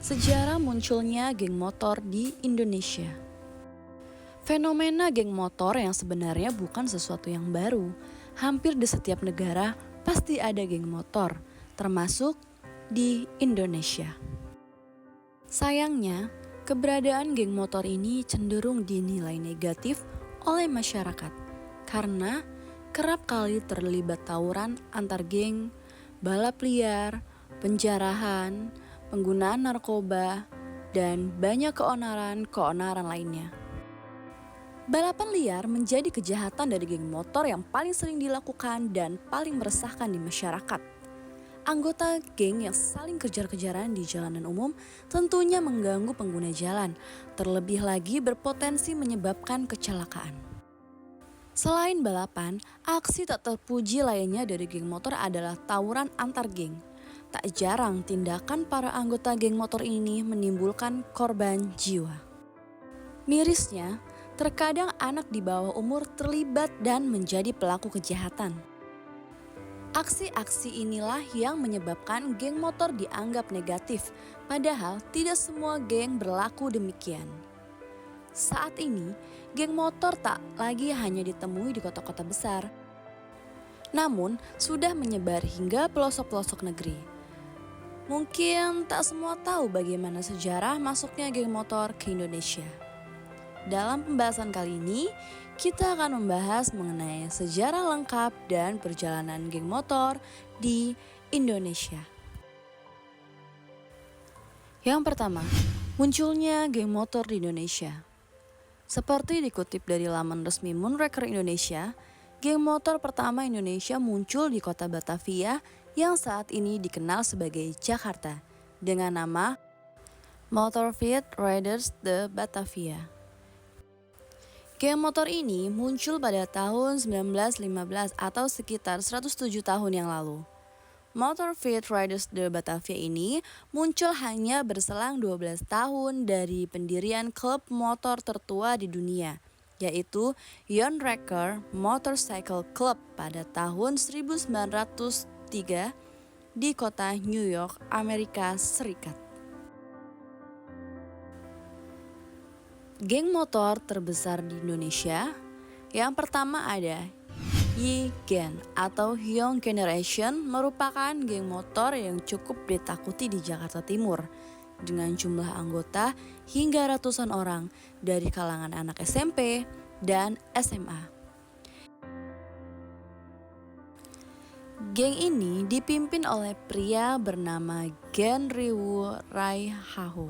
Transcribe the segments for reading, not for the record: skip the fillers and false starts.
Sejarah munculnya geng motor di Indonesia. Fenomena geng motor yang sebenarnya bukan sesuatu yang baru. Hampir di setiap negara pasti ada geng motor, termasuk di Indonesia. Sayangnya, keberadaan geng motor ini cenderung dinilai negatif oleh masyarakat karena kerap kali terlibat tawuran antar geng, balap liar, penjarahan, penggunaan narkoba, dan banyak keonaran lainnya. Balapan liar menjadi kejahatan dari geng motor yang paling sering dilakukan dan paling meresahkan di masyarakat. Anggota geng yang saling kejar-kejaran di jalanan umum tentunya mengganggu pengguna jalan, terlebih lagi berpotensi menyebabkan kecelakaan. Selain balapan, aksi tak terpuji lainnya dari geng motor adalah tawuran antar geng. Tak jarang tindakan para anggota geng motor ini menimbulkan korban jiwa. Mirisnya, terkadang anak di bawah umur terlibat dan menjadi pelaku kejahatan. Aksi-aksi inilah yang menyebabkan geng motor dianggap negatif, padahal tidak semua geng berlaku demikian. Saat ini, geng motor tak lagi hanya ditemui di kota-kota besar, namun sudah menyebar hingga pelosok-pelosok negeri. Mungkin tak semua tahu bagaimana sejarah masuknya geng motor ke Indonesia. Dalam pembahasan kali ini, kita akan membahas mengenai sejarah lengkap dan perjalanan geng motor di Indonesia. Yang pertama, munculnya geng motor di Indonesia. Seperti dikutip dari laman resmi Moonraker Indonesia, geng motor pertama Indonesia muncul di kota Batavia yang saat ini dikenal sebagai Jakarta dengan nama Motorfied Riders de Batavia. Geng motor ini muncul pada tahun 1915 atau sekitar 107 tahun yang lalu. Motorfied Riders de Batavia ini muncul hanya berselang 12 tahun dari pendirian klub motor tertua di dunia, yaitu Younraker Motorcycle Club pada tahun 1903 di kota New York, Amerika Serikat. Geng motor terbesar di Indonesia, yang pertama ada Y-Gen atau Young Generation, merupakan geng motor yang cukup ditakuti di Jakarta Timur dengan jumlah anggota hingga ratusan orang dari kalangan anak SMP dan SMA. Geng ini dipimpin oleh pria bernama Gen Riwu Raihaho.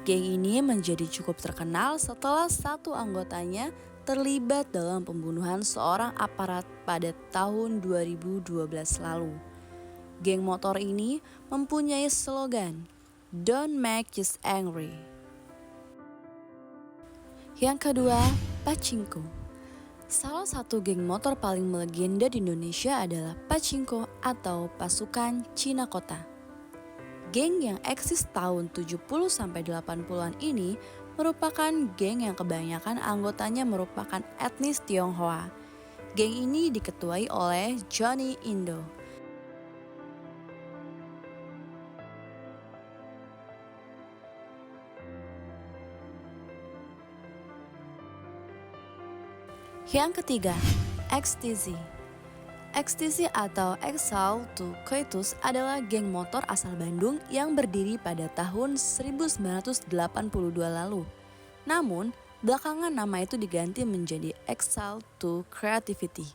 Geng ini menjadi cukup terkenal setelah satu anggotanya terlibat dalam pembunuhan seorang aparat pada tahun 2012 lalu. Geng motor ini mempunyai slogan, "Don't make us angry." Yang kedua, Pachinko. Salah satu geng motor paling melegenda di Indonesia adalah Pachinko atau Pasukan Cina Kota. Geng yang eksis tahun 70-80-an ini merupakan geng yang kebanyakan anggotanya merupakan etnis Tionghoa. Geng ini diketuai oleh Johnny Indo. Yang ketiga, XTZ. XTC atau Exile to Coitus adalah geng motor asal Bandung yang berdiri pada tahun 1982 lalu. Namun, belakangan nama itu diganti menjadi Exile to Creativity.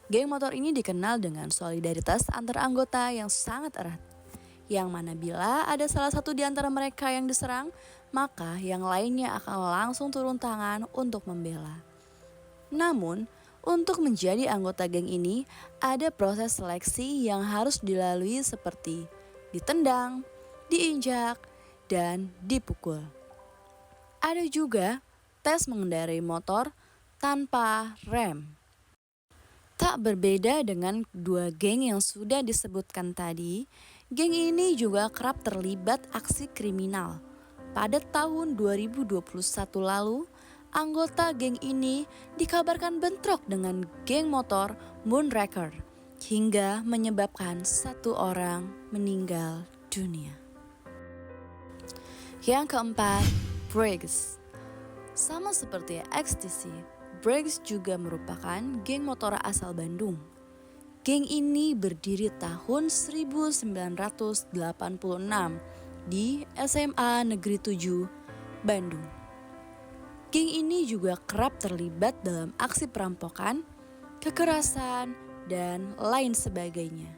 Geng motor ini dikenal dengan solidaritas antar anggota yang sangat erat, yang mana bila ada salah satu di antara mereka yang diserang, maka yang lainnya akan langsung turun tangan untuk membela. Namun, untuk menjadi anggota geng ini, ada proses seleksi yang harus dilalui seperti ditendang, diinjak, dan dipukul. Ada juga tes mengendarai motor tanpa rem. Tak berbeda dengan dua geng yang sudah disebutkan tadi, geng ini juga kerap terlibat aksi kriminal. Pada tahun 2021 lalu, anggota geng ini dikabarkan bentrok dengan geng motor Moonraker hingga menyebabkan satu orang meninggal dunia. Yang keempat, Briggs. Sama seperti XTC, Briggs juga merupakan geng motor asal Bandung. Geng ini berdiri tahun 1986 di SMA Negeri 7, Bandung. Geng ini juga kerap terlibat dalam aksi perampokan, kekerasan, dan lain sebagainya.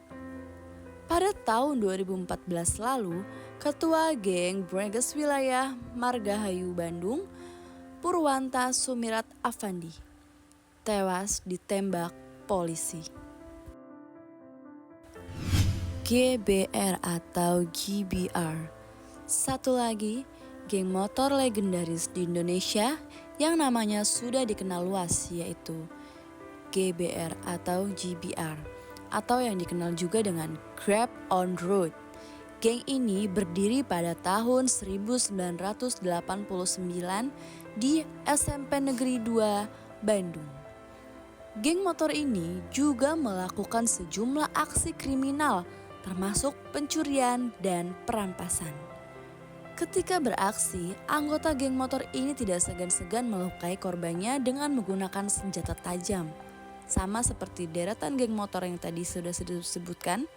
Pada tahun 2014 lalu, Ketua Geng Briggs Wilayah Margahayu Bandung, Purwanta Sumirat Afandi, tewas ditembak polisi. GBR atau GBR. Satu lagi, geng motor legendaris di Indonesia yang namanya sudah dikenal luas, yaitu GBR atau GBR, atau yang dikenal juga dengan Grab on Road. Geng ini berdiri pada tahun 1989 di SMP Negeri 2, Bandung. Geng motor ini juga melakukan sejumlah aksi kriminal, termasuk pencurian dan perampasan. Ketika beraksi, anggota geng motor ini tidak segan-segan melukai korbannya dengan menggunakan senjata tajam. Sama seperti deretan geng motor yang tadi sudah disebutkan,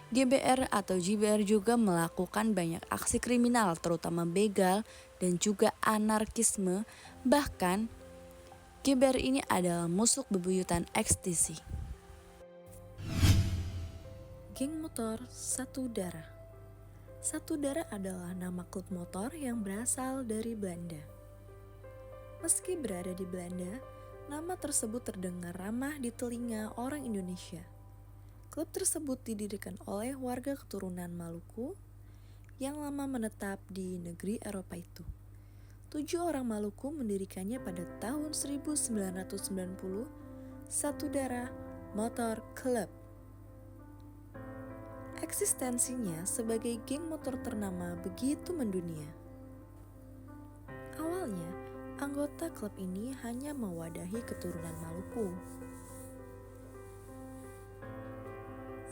GBR atau GBR juga melakukan banyak aksi kriminal, terutama begal dan juga anarkisme. Bahkan, GBR ini adalah musuh bebuyutan XTC. Geng motor Satu Darah. Satu Darah adalah nama klub motor yang berasal dari Belanda. Meski berada di Belanda, nama tersebut terdengar ramah di telinga orang Indonesia. Klub tersebut didirikan oleh warga keturunan Maluku yang lama menetap di negeri Eropa itu. 7 orang Maluku mendirikannya pada tahun 1990, Satu Darah Motor Club. Eksistensinya sebagai geng motor ternama begitu mendunia. Awalnya, anggota klub ini hanya mewadahi keturunan Maluku.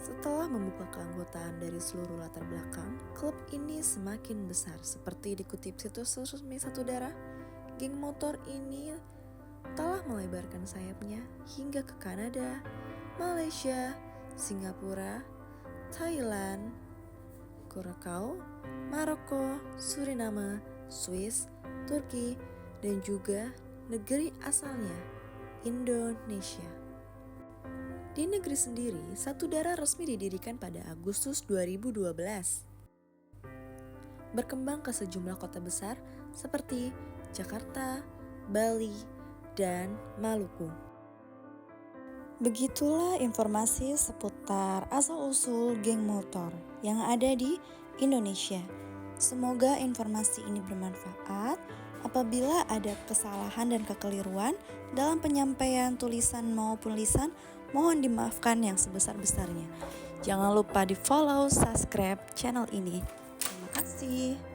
Setelah membuka keanggotaan dari seluruh latar belakang, klub ini semakin besar. Seperti dikutip situs resmi Satu Darah, geng motor ini telah melebarkan sayapnya hingga ke Kanada, Malaysia, Singapura, Thailand, Curacao, Maroko, Suriname, Swiss, Turki, dan juga negeri asalnya, Indonesia. Di negeri sendiri, Satu Darah resmi didirikan pada Agustus 2012. Berkembang ke sejumlah kota besar seperti Jakarta, Bali, dan Maluku. Begitulah informasi seputar asal-usul geng motor yang ada di Indonesia. Semoga informasi ini bermanfaat. Apabila ada kesalahan dan kekeliruan dalam penyampaian tulisan maupun lisan, mohon dimaafkan yang sebesar-besarnya. Jangan lupa di follow, subscribe channel ini. Terima kasih.